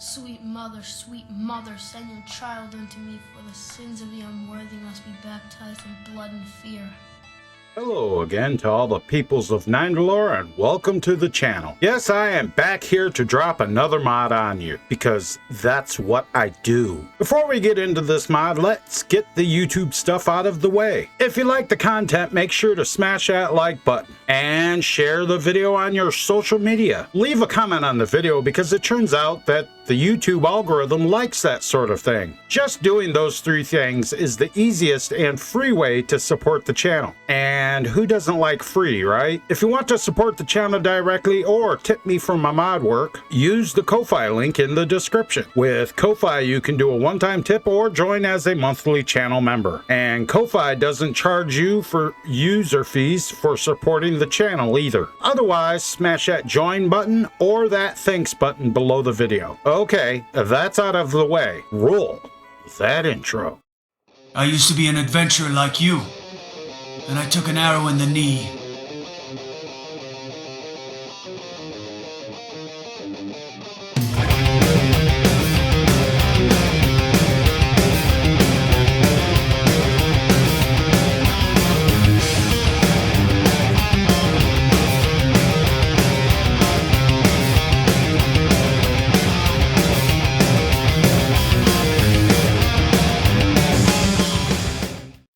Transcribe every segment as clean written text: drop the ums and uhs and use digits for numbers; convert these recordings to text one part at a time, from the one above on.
Sweet mother, send your child unto me, for the sins of the unworthy must be baptized in blood and fear. Hello again to all the peoples of Nindalore, and welcome to the channel. Yes, I am back here to drop another mod on you, because that's what I do. Before we get into this mod, let's get the YouTube stuff out of the way. If you like the content, make sure to smash that like button, and share the video on your social media. Leave a comment on the video, because it turns out that the YouTube algorithm likes that sort of thing. Just doing those three things is the easiest and free way to support the channel. And who doesn't like free, right? If you want to support the channel directly or tip me for my mod work, use the Ko-Fi link in the description. With Ko-Fi, you can do a one-time tip or join as a monthly channel member. And Ko-Fi doesn't charge you for user fees for supporting the channel either. Otherwise, smash that join button or that thanks button below the video. Okay, that's out of the way. Roll that intro. I used to be an adventurer like you. Then I took an arrow in the knee.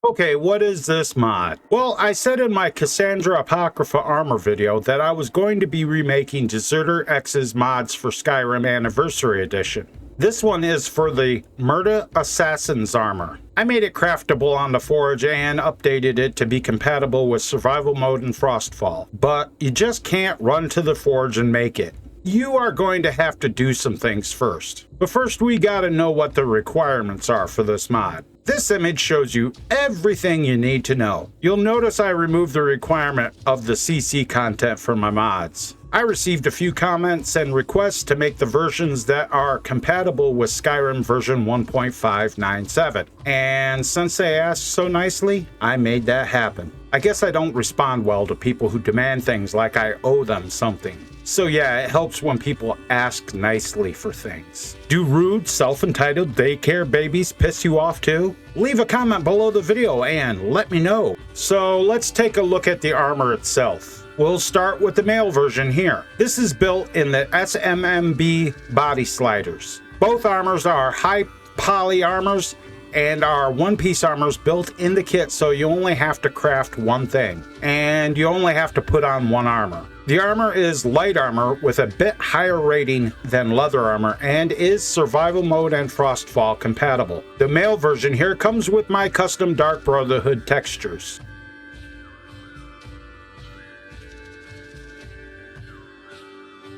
Okay, what is this mod? Well, I said in my Cassandra Apocrypha Armor video that I was going to be remaking Deserter X's mods for Skyrim Anniversary Edition. This one is for the Merta Assassin's Armor. I made it craftable on the Forge and updated it to be compatible with Survival Mode and Frostfall. But you just can't run to the Forge and make it. You are going to have to do some things first. But first we gotta know what the requirements are for this mod. This image shows you everything you need to know. You'll notice I removed the requirement of the CC content from my mods. I received a few comments and requests to make the versions that are compatible with Skyrim version 1.597. And since they asked so nicely, I made that happen. I guess I don't respond well to people who demand things like I owe them something. So yeah, it helps when people ask nicely for things. Do rude, self-entitled daycare babies piss you off too? Leave a comment below the video and let me know. So let's take a look at the armor itself. We'll start with the male version here. This is built in the SMMB body sliders. Both armors are high poly armors and are one-piece armors built in the kit, so you only have to craft one thing. And you only have to put on one armor. The armor is light armor with a bit higher rating than leather armor and is survival mode and frostfall compatible. The male version here comes with my custom Dark Brotherhood textures.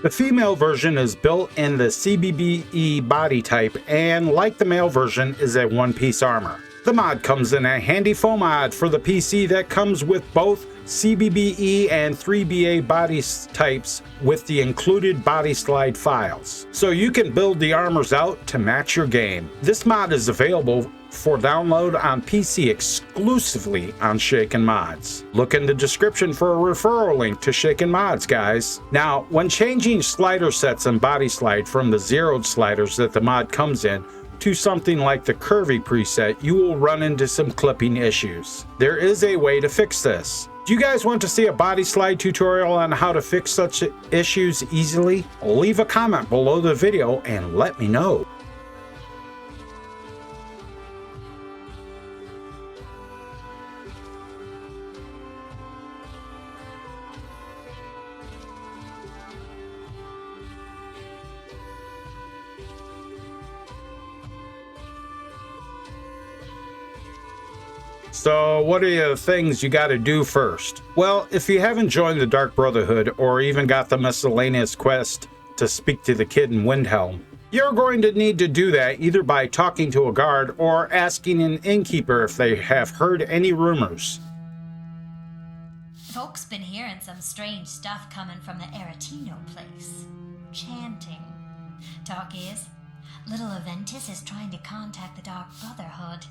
The female version is built in the CBBE body type and, like the male version, is a one-piece armor. The mod comes in a handy foam mod for the PC that comes with both CBBE and 3BA body types with the included Bodyslide files. So you can build the armors out to match your game. This mod is available for download on PC exclusively on Shaken Mods. Look in the description for a referral link to Shaken Mods, guys. Now, when changing slider sets in Bodyslide from the zeroed sliders that the mod comes in to something like the curvy preset, you will run into some clipping issues. There is a way to fix this. Do you guys want to see a Bodyslide tutorial on how to fix such issues easily? Leave a comment below the video and let me know. So what are the things you gotta do first? Well, if you haven't joined the Dark Brotherhood or even got the miscellaneous quest to speak to the kid in Windhelm, you're going to need to do that either by talking to a guard or asking an innkeeper if they have heard any rumors. Folks been hearing some strange stuff coming from the Aretino place. Chanting. Talk is, little Aventus is trying to contact the Dark Brotherhood.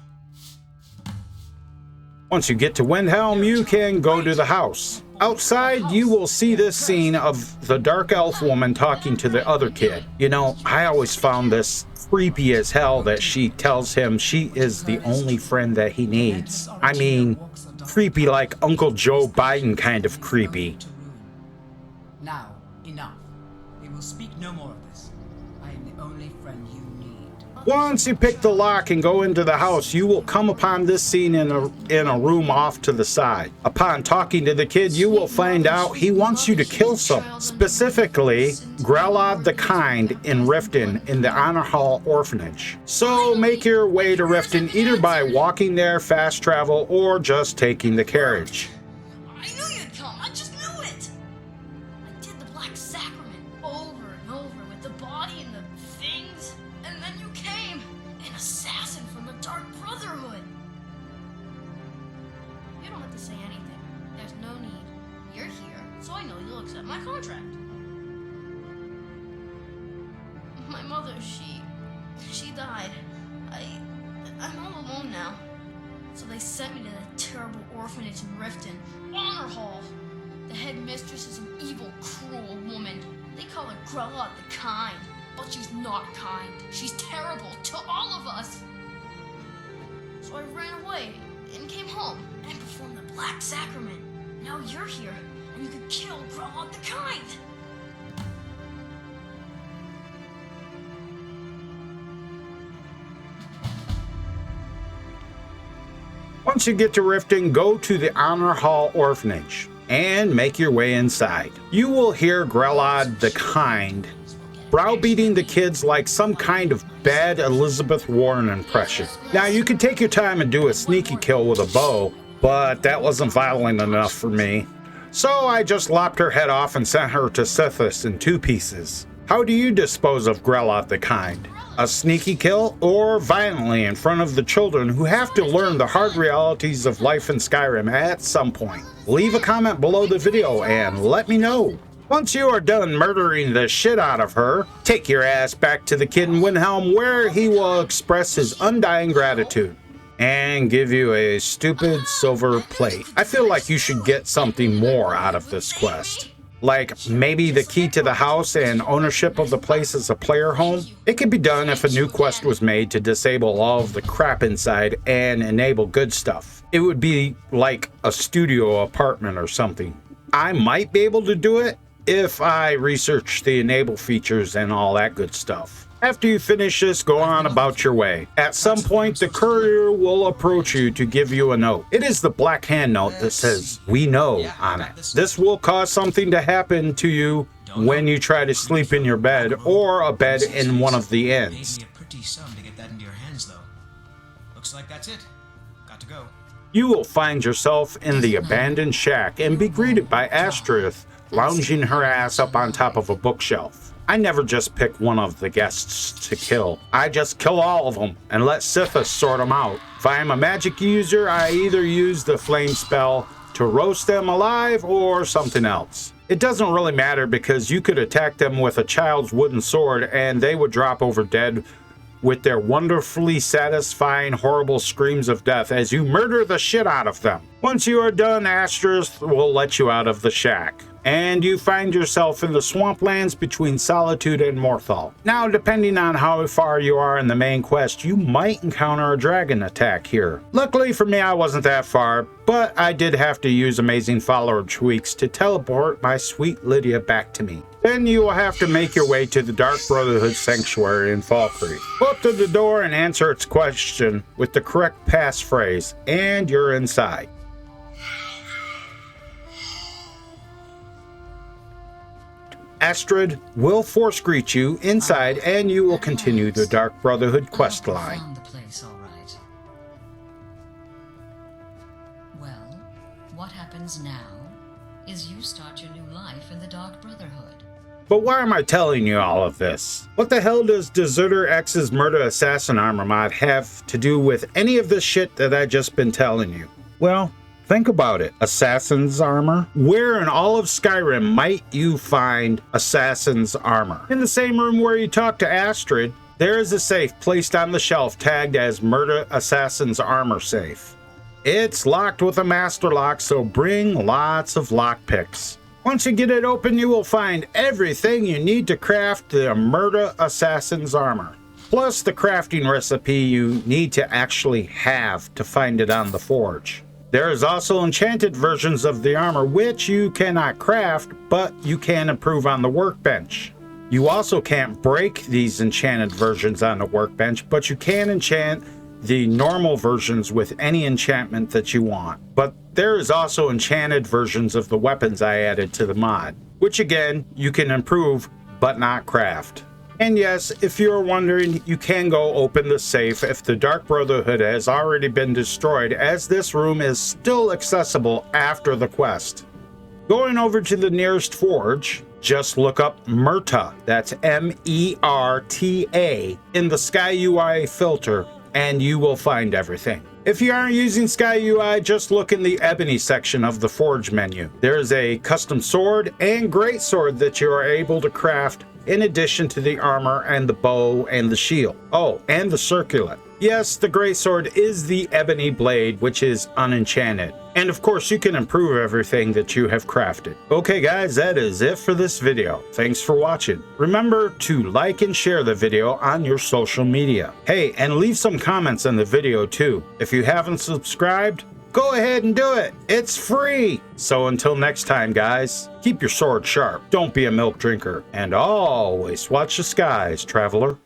Once you get to Windhelm, you can go to the house. Outside, you will see this scene of the dark elf woman talking to the other kid. You know, I always found this creepy as hell that she tells him she is the only friend that he needs. I mean, creepy like Uncle Joe Biden kind of creepy. Now, enough. We will speak no more of this. I am the only friend you need. Once you pick the lock and go into the house, you will come upon this scene in a room off to the side. Upon talking to the kid, you will find out he wants you to kill someone. Specifically, Grelod the Kind in Riften in the Honor Hall Orphanage. So make your way to Riften either by walking there, fast travel, or just taking the carriage. I knew you'd come. I just knew it. I did the Black Sacrament over and over with the body and the things, and then you came, an assassin from the Dark Brotherhood. You don't have to say anything. There's no need. You're here, so I know you'll accept my contract. My mother, she died. I'm all alone now. So they sent me to that terrible orphanage in Riften, Honor Hall. The headmistress is an evil, cruel woman. They call her Grelod the Kind, but she's not kind. She's terrible to all of us. So I ran away and came home and performed the Black Sacrament. Now you're here, and you can kill Grelod the Kind. Once you get to Riften, go to the Honor Hall Orphanage and make your way inside. You will hear Grelod the Kind browbeating the kids like some kind of bad Elizabeth Warren impression. Now, you can take your time and do a sneaky kill with a bow, but that wasn't violent enough for me. So I just lopped her head off and sent her to Sithis in 2 pieces. How do you dispose of Grelod the Kind? A sneaky kill, or violently in front of the children who have to learn the hard realities of life in Skyrim at some point? Leave a comment below the video and let me know. Once you are done murdering the shit out of her, take your ass back to the kid in Windhelm where he will express his undying gratitude and give you a stupid silver plate. I feel like you should get something more out of this quest. Like maybe the key to the house and ownership of the place as a player home. It could be done if a new quest was made to disable all of the crap inside and enable good stuff. It would be like a studio apartment or something. I might be able to do it if I research the enable features and all that good stuff. After you finish this, go on about your way. At some point, the courier will approach you to give you a note. It is the black hand note that says, "We know" on it. This will cause something to happen to you when you try to sleep in your bed or a bed in one of the inns. Pretty sum to get that into your hands, though. Looks like that's it. Got to go. You will find yourself in the abandoned shack and be greeted by Astrith lounging her ass up on top of a bookshelf. I never just pick one of the guests to kill. I just kill all of them and let Sithis sort them out. If I am a magic user, I either use the flame spell to roast them alive or something else. It doesn't really matter because you could attack them with a child's wooden sword and they would drop over dead with their wonderfully satisfying horrible screams of death as you murder the shit out of them. Once you are done, Astrith will let you out of the shack, and you find yourself in the swamplands between Solitude and Morthal. Now, depending on how far you are in the main quest, you might encounter a dragon attack here. Luckily for me, I wasn't that far, but I did have to use amazing follower tweaks to teleport my sweet Lydia back to me. Then you will have to make your way to the Dark Brotherhood Sanctuary in Fall Creek. Go up to the door and answer its question with the correct passphrase, and you're inside. Astrid will force greet you inside, and you will continue the Dark Brotherhood quest line. Found the place, all right. Well, what happens now is you start your new life in the Dark Brotherhood. But why am I telling you all of this? What the hell does Deserter X's Merta Assassin Armor mod have to do with any of this shit that I just been telling you? Well, think about it. Assassin's armor? Where in all of Skyrim might you find assassin's armor? In the same room where you talk to Astrid, there is a safe placed on the shelf tagged as Merta Assassin's Armor Safe. It's locked with a master lock, so bring lots of lock picks. Once you get it open, you will find everything you need to craft the Merta Assassin's armor, plus the crafting recipe you need to actually have to find it on the forge. There is also enchanted versions of the armor which you cannot craft, but you can improve on the workbench. You also can't break these enchanted versions on the workbench, but you can enchant the normal versions with any enchantment that you want. But there is also enchanted versions of the weapons I added to the mod, which again, you can improve but not craft. And yes, if you're wondering, you can go open the safe if the Dark Brotherhood has already been destroyed, as this room is still accessible after the quest. Going over to the nearest forge, just look up Merta, that's M-E-R-T-A, in the Sky UI filter, and you will find everything. If you aren't using Sky UI, just look in the Ebony section of the Forge menu. There is a custom sword and greatsword that you are able to craft in addition to the armor and the bow and the shield. Oh, and the circlet. Yes, the greatsword is the ebony blade, which is unenchanted. And of course, you can improve everything that you have crafted. Okay guys, that is it for this video. Thanks for watching. Remember to like and share the video on your social media. Hey, and leave some comments on the video too. If you haven't subscribed, go ahead and do it. It's free. So until next time, guys, keep your sword sharp. Don't be a milk drinker. And always watch the skies, traveler.